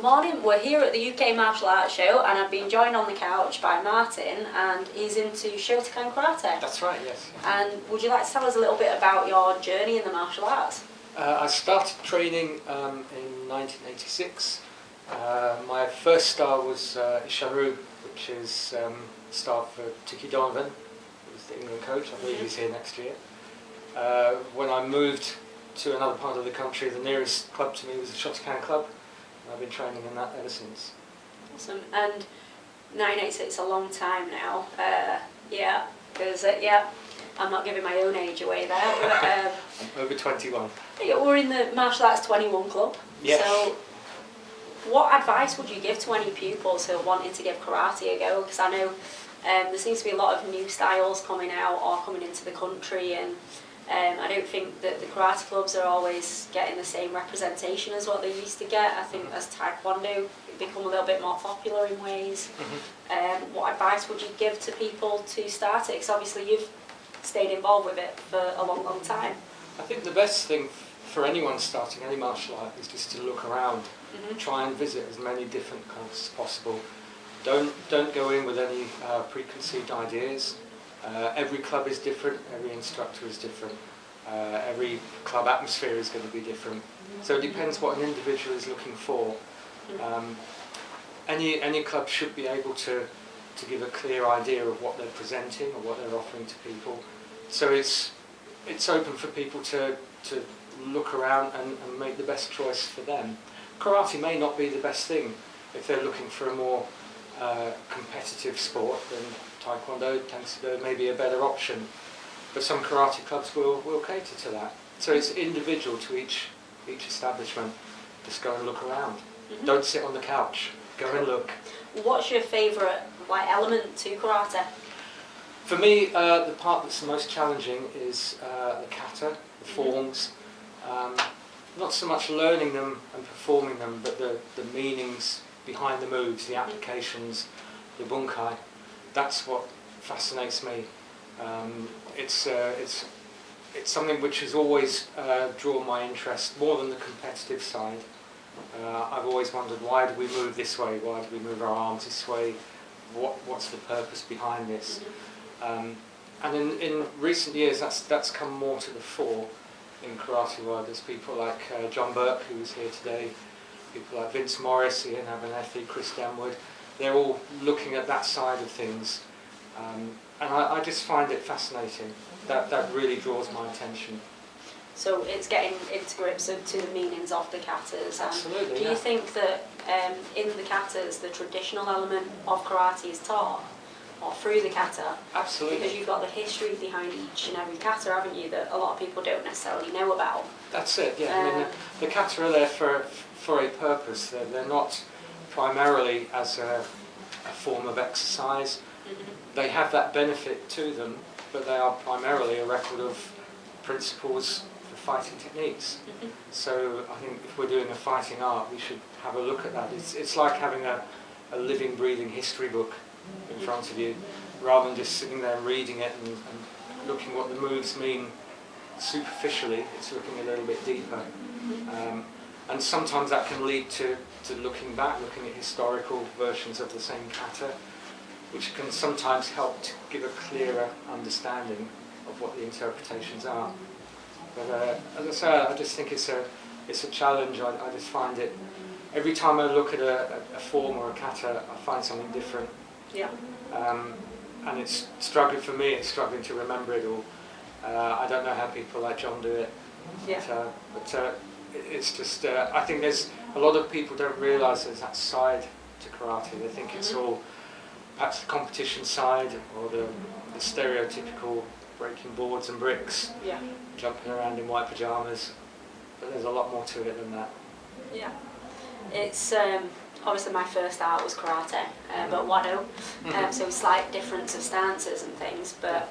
Good morning, we're here at the UK Martial Arts Show and I've been joined on the couch by Martin and he's into Shotokan karate. That's right, yes. And would you like to tell us a little bit about your journey in the martial arts? I started training in 1986. My first style was Isharu, which is style for Tiki Donovan, who was the England coach. I believe he's here next year. When I moved to another part of the country, the nearest club to me was the Shotokan club. I've been training in that ever since. Awesome. And 1986 is a long time now. Yeah, because I'm not giving my own age away there. But, I'm over 21. Yeah, we're in the Martial Arts 21 club. Yes. So, what advice would you give to any pupils who are wanting to give karate a go? Because I know there seems to be a lot of new styles coming out or coming into the country, and I don't think that the karate clubs are always getting the same representation as what they used to get. I think as Taekwondo become a little bit more popular in ways. What advice would you give to people to start it? Because obviously you've stayed involved with it for a long, long time. I think the best thing for anyone starting any martial art is just to look around. Try and visit as many different clubs as possible. Don't go in with any preconceived ideas. Every club is different, every instructor is different, every club atmosphere is going to be different. So it depends what an individual is looking for. Any club should be able to give a clear idea of what they're presenting or what they're offering to people. So it's open for people to look around and make the best choice for them. Karate may not be the best thing if they're looking for a more competitive sport, then Taekwondo tends to be maybe a better option. But some karate clubs will cater to that. So it's individual to each establishment. Just go and look around. Don't sit on the couch. Go and look. What's your favourite element to karate? For me, the part that's the most challenging is the kata, the forms. Not so much learning them and performing them, but the meanings behind the moves, the applications, the bunkai. That's what fascinates me. It's something which has always drawn my interest more than the competitive side. I've always wondered, why do we move this way? Why do we move our arms this way? What's the purpose behind this? And in recent years, that's come more to the fore in karate world. There's people like John Burke, who was here today, people like Vince Morris, Ian Abernethy, Chris Denwood. They're all looking at that side of things, and I just find it fascinating. That really draws my attention. So it's getting into grips to the meanings of the katas. Absolutely. Do you think that in the katas the traditional element of karate is taught, or through the kata? Absolutely. Because you've got the history behind each and every kata, haven't you, that a lot of people don't necessarily know about. That's it, yeah. I mean, the kata are there for a purpose. They're not primarily as a form of exercise. They have that benefit to them, but they are primarily a record of principles for fighting techniques. So I think if we're doing a fighting art, we should have a look at that. It's like having a living, breathing history book in front of you, rather than just sitting there and reading it and looking what the moves mean superficially. It's looking a little bit deeper. And sometimes that can lead to looking back, looking at historical versions of the same kata, which can sometimes help to give a clearer understanding of what the interpretations are. But as I say, I just think it's a challenge. I just find it, every time I look at a form or a kata, I find something different. Yeah. And it's struggling for me, it's struggling to remember it all. I don't know how people like John do it. Yeah. But it's just, I think there's a lot of people don't realise there's that side to karate. They think it's all perhaps the competition side or the stereotypical breaking boards and bricks, jumping around in white pyjamas. But there's a lot more to it than that. Yeah. It's obviously my first art was karate, but wado, so slight difference of stances and things, but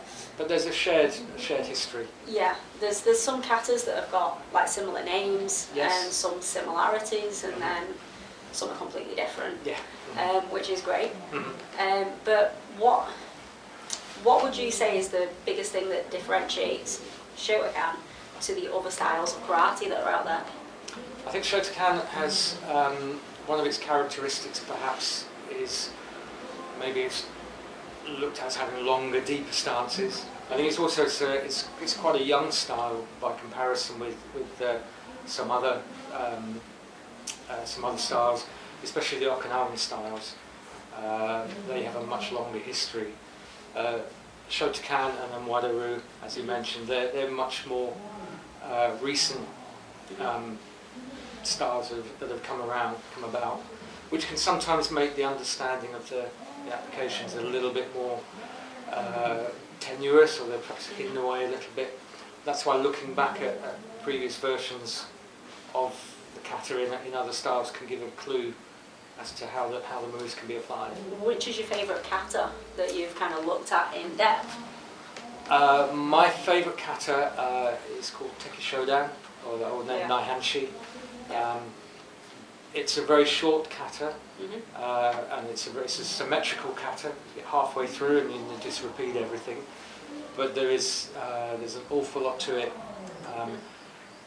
there's a shared history. Yeah, there's some katas that have got like similar names and some similarities, and then some are completely different. Yeah. Which is great. But what would you say is the biggest thing that differentiates Shotokan to the other styles of karate that are out there? I think Shotokan has one of its characteristics perhaps is maybe it's looked at as having longer, deeper stances. I think it's also it's quite a young style by comparison with some other styles, especially the Okinawan styles. They have a much longer history. Shotokan and Wadaru, as you mentioned, they're much more recent styles that have come about, which can sometimes make the understanding of the applications a little bit more tenuous, or they're perhaps hidden away a little bit. That's why looking back at previous versions of the kata in other styles can give a clue as to how the moves can be applied. Which is your favourite kata that you've kind of looked at in depth? My favourite kata is called Teki Shodan, or named Naihanshi. It's a very short kata, and it's a symmetrical kata. You get halfway through and you just repeat everything. But there's an awful lot to it.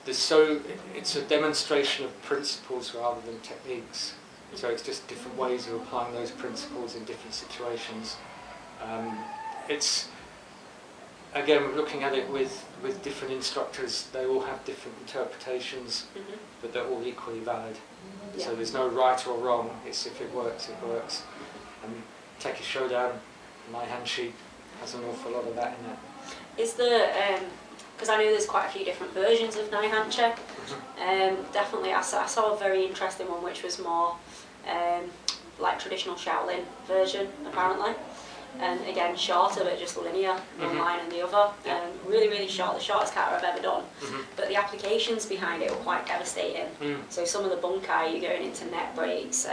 It's a demonstration of principles rather than techniques. So it's just different ways of applying those principles in different situations. It's, again, looking at it with different instructors, they all have different interpretations, but they're all equally valid. Yeah. So there's no right or wrong, it's if it works, it works. And Teki Shodan, Naihanshi, has an awful lot of that in it. Is there, because I know there's quite a few different versions of Naihanchi, definitely I saw a very interesting one which was more like traditional Shaolin version, apparently. And again, shorter but just linear, one line and the other. Really, really short, the shortest kata I've ever done. But the applications behind it were quite devastating. So some of the bunkai, you're going into neck breaks,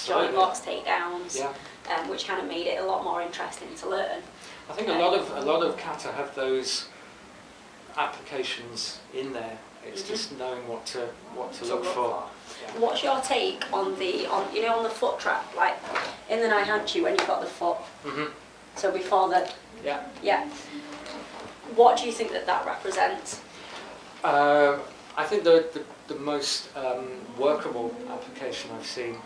joint locks, takedowns, which kind of made it a lot more interesting to learn. I think a lot of kata have those applications in there. It's just knowing what to look for. Yeah. What's your take on the foot trap, like in the Naihanchi when you've got the foot? So before the what do you think that represents? I think the most workable application I've seen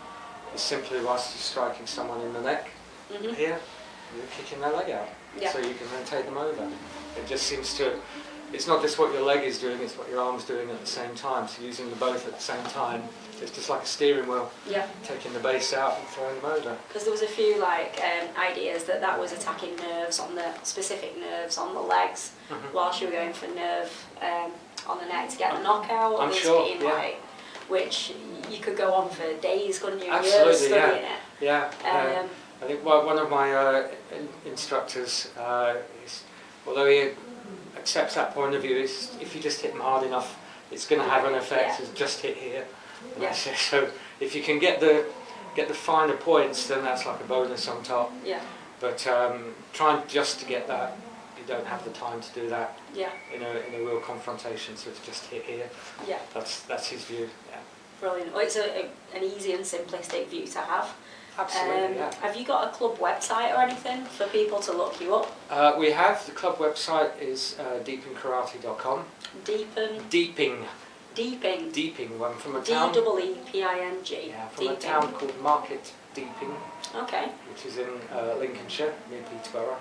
is simply whilst you're striking someone in the neck here, you're kicking their leg out, so you can then take them over. It just seems to. It's not just what your leg is doing, it's what your arm's doing at the same time. So using them both at the same time, it's just like a steering wheel, taking the base out and throwing them over. Because there was a few ideas that was attacking nerves on the specific nerves on the legs, whilst you were going for nerve on the neck to get a knockout. I'm sure, which you could go on for days, couldn't you? Absolutely, studying it. Yeah. I think one of my instructors, although he accepts that point of view, is if you just hit them hard enough, it's going to have an effect. It's just hit here. So if you can get the finer points, then that's like a bonus on top. But trying just to get that, you don't have the time to do that. In a real confrontation, so it's just hit here. That's his view. Brilliant. Well, it's an easy and simplistic view to have. Absolutely, Have you got a club website or anything for people to look you up? We have. The club website is deepingkarate.com. Deeping. I'm from a town. D-E-E-P-I-N-G. Yeah, from a town called Market Deeping. Okay. Which is in Lincolnshire, near Peterborough.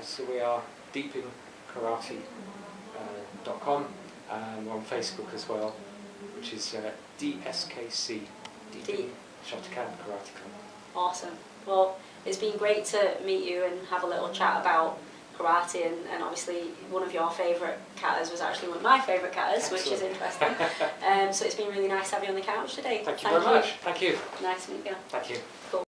So we are deepingkarate.com. And we're on Facebook as well, which is DSKC. Deeping Shotokan Karate Club. Awesome. Well, it's been great to meet you and have a little chat about karate, and obviously one of your favourite katas was actually one of my favourite katas, which is interesting. So it's been really nice to have you on the couch today. Thank you very much. Thank you. Nice to meet you. Thank you. Cool.